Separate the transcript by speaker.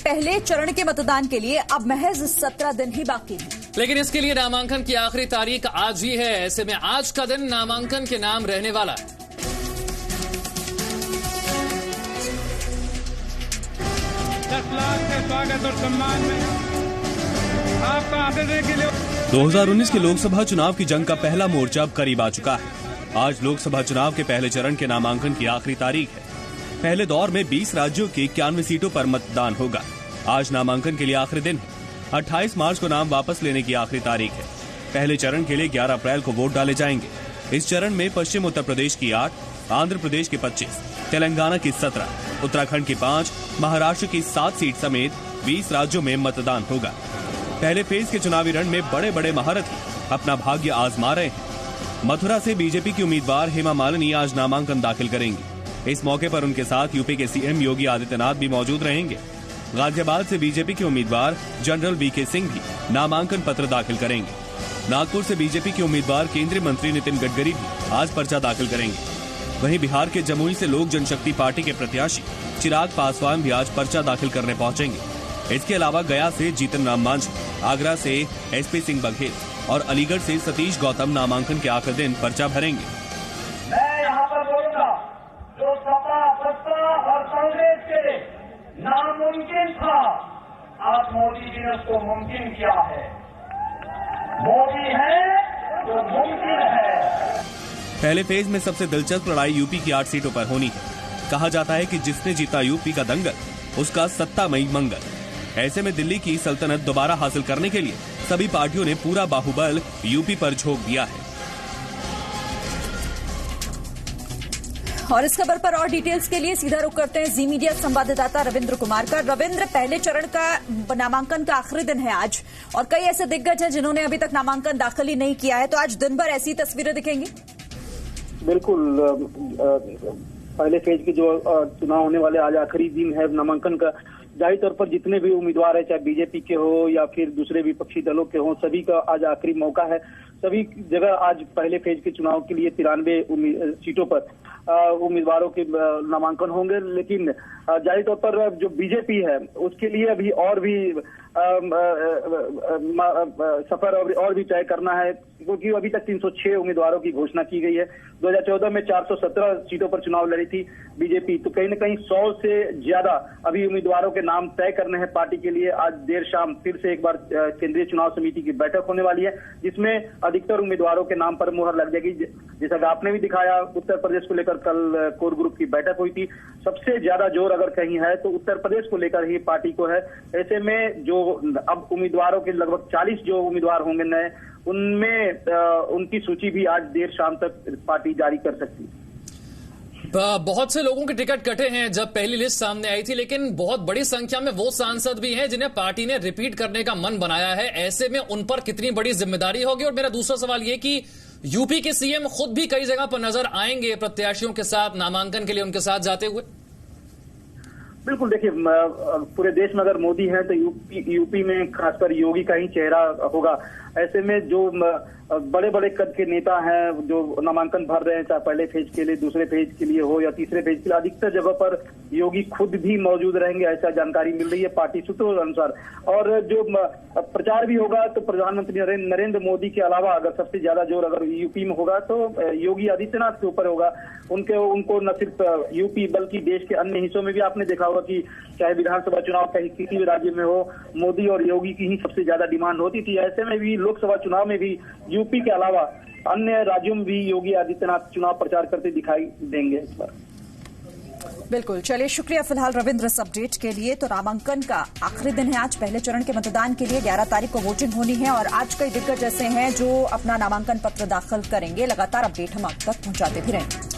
Speaker 1: पहले चरण के मतदान के लिए अब महज 17 दिन ही बाकी हैं।
Speaker 2: लेकिन इसके लिए नामांकन की आखिरी तारीख आज ही है। ऐसे में आज का दिन नामांकन के नाम रहने वाला है।
Speaker 3: लाख के स्वागत और सम्मान में आपका आदरणीय के लिए
Speaker 4: 2019 के लोकसभा चुनाव की जंग का पहला मोर्चा अब करीब आ चुका है। आज लोकसभा चुनाव के पहले चरण के नामांकन की आखिरी तारीख है। पहले दौर में 20 राज्यों की 91 सीटों पर मतदान होगा। आज नामांकन के लिए आखिरी दिन है। 28 मार्च को नाम वापस लेने की आखिरी तारीख है। पहले चरण के लिए 11 अप्रैल को वोट डाले जाएंगे। इस चरण में पश्चिम उत्तर प्रदेश की 8, आंध्र प्रदेश की 25, तेलंगाना की 17, उत्तराखंड की 5, महाराष्ट्र की 7 सीट समेत 20 राज्यों में मतदान होगा। पहले फेज के चुनावी रण में बड़े बड़े महारथी अपना भाग्य आजमा रहे हैं। मथुरा से बीजेपी की उम्मीदवार हेमा मालिनी आज नामांकन दाखिल करेंगी। इस मौके पर उनके साथ यूपी के सीएम योगी आदित्यनाथ भी मौजूद रहेंगे। गाजियाबाद से बीजेपी के उम्मीदवार जनरल वीके सिंह भी नामांकन पत्र दाखिल करेंगे। नागपुर से बीजेपी के उम्मीदवार केंद्रीय मंत्री नितिन गडकरी भी आज पर्चा दाखिल करेंगे। वहीं बिहार के जमुई से लोक जनशक्ति पार्टी के प्रत्याशी चिराग पासवान भी आज पर्चा दाखिल करने पहुंचेंगे। इसके अलावा गया से जीतन राम मांझी, आगरा से एसपी सिंह बघेल और अलीगढ़ से सतीश गौतम नामांकन के आखिरी दिन पर्चा भरेंगे।
Speaker 5: मैं यहाँ पर बोलूंगा, जो सपा बसपा और कांग्रेस के नामुमकिन था, आज मोदी जी ने उसको मुमकिन किया है। मोदी है तो मुमकिन है।
Speaker 4: पहले फेज में सबसे दिलचस्प लड़ाई यूपी की 8 सीटों पर होनी है। कहा जाता है कि जिसने जीता यूपी का दंगल, उसका सत्तामयी मंगल। ऐसे में दिल्ली की सल्तनत दोबारा हासिल करने के लिए सभी पार्टियों ने पूरा बाहुबल यूपी पर झोंक दिया है।
Speaker 1: और इस खबर पर और डिटेल्स के लिए सीधा रुख करते हैं जी मीडिया संवाददाता रविंद्र कुमार का। रविंद्र, पहले चरण का नामांकन का आखिरी दिन है आज और कई ऐसे दिग्गज हैं जिन्होंने अभी तक नामांकन दाखिल ही नहीं किया है, तो आज दिन भर ऐसी तस्वीरें दिखेंगी।
Speaker 6: बिल्कुल, पहले फेज के जो चुनाव होने वाले आज आखिरी दिन है नामांकन का। जाहिर तौर पर जितने भी उम्मीदवार है, चाहे बीजेपी के हो या फिर दूसरे विपक्षी दलों के हो, सभी का आज आखिरी मौका है। सभी जगह आज पहले फेज के चुनाव के लिए 93 सीटों पर उम्मीदवारों के नामांकन होंगे। लेकिन जाहिर तौर पर जो बीजेपी है उसके लिए अभी और भी सफर और भी तय करना है, क्योंकि अभी तक 306 उम्मीदवारों की घोषणा की गई है। 2014 में 417 सीटों पर चुनाव लड़ी थी बीजेपी, तो कहीं न कहीं 100 से ज्यादा अभी उम्मीदवारों के नाम तय करने हैं पार्टी के लिए। आज देर शाम फिर से एक बार केंद्रीय चुनाव समिति की बैठक होने वाली है, जिसमें अधिकतर उम्मीदवारों के नाम पर मुहर लग जाएगी। जैसा आपने भी दिखाया, उत्तर प्रदेश को लेकर कल कोर ग्रुप की बैठक हुई थी। सबसे ज्यादा जोर अगर कहीं है तो उत्तर प्रदेश को लेकर ही पार्टी को है। ऐसे में जो अब उम्मीदवारों के लगभग 40 जो उम्मीदवार होंगे नए, उनमें उनकी सूची भी आज देर शाम तक पार्टी जारी कर सकती है।
Speaker 2: बहुत से लोगों के टिकट कटे हैं जब पहली लिस्ट सामने आई थी, लेकिन बहुत बड़ी संख्या में वो सांसद भी हैं जिन्हें पार्टी ने रिपीट करने का मन बनाया है। ऐसे में उन पर कितनी बड़ी जिम्मेदारी होगी? और मेरा दूसरा सवाल ये कि यूपी के सीएम खुद भी कई जगह पर नजर आएंगे प्रत्याशियों के साथ नामांकन के लिए उनके साथ जाते हुए।
Speaker 6: बिल्कुल, देखिए, पूरे देश में अगर मोदी है तो यूपी में खासकर योगी का ही चेहरा होगा। ऐसे में जो बड़े बड़े कद के नेता हैं जो नामांकन भर रहे हैं, चाहे पहले फेज के लिए, दूसरे फेज के लिए हो या तीसरे फेज के लिए, अधिकतर जगह पर योगी खुद भी मौजूद रहेंगे, ऐसा जानकारी मिल रही है पार्टी सूत्रों के अनुसार। और जो प्रचार भी होगा तो प्रधानमंत्री नरेंद्र मोदी के अलावा अगर सबसे ज्यादा जोर अगर यूपी में होगा तो योगी आदित्यनाथ के ऊपर होगा। उनको न सिर्फ यूपी बल्कि देश के अन्य हिस्सों में भी आपने देखा होगा कि चाहे विधानसभा चुनाव कहीं किसी भी राज्य में हो, मोदी और योगी की ही सबसे ज्यादा डिमांड होती थी। ऐसे में भी लोकसभा चुनाव में भी यूपी के अलावा अन्य राज्यों में भी योगी आदित्यनाथ चुनाव प्रचार करते दिखाई देंगे इस बार।
Speaker 1: बिल्कुल, चलिए शुक्रिया फिलहाल रविंद्र इस अपडेट के लिए। तो नामांकन का आखिरी दिन है आज। पहले चरण के मतदान के लिए 11 तारीख को वोटिंग होनी है और आज कई दिग्गज ऐसे हैं जो अपना नामांकन पत्र दाखिल करेंगे। लगातार अपडेट हम आप तक पहुंचाते भी रहेंगे।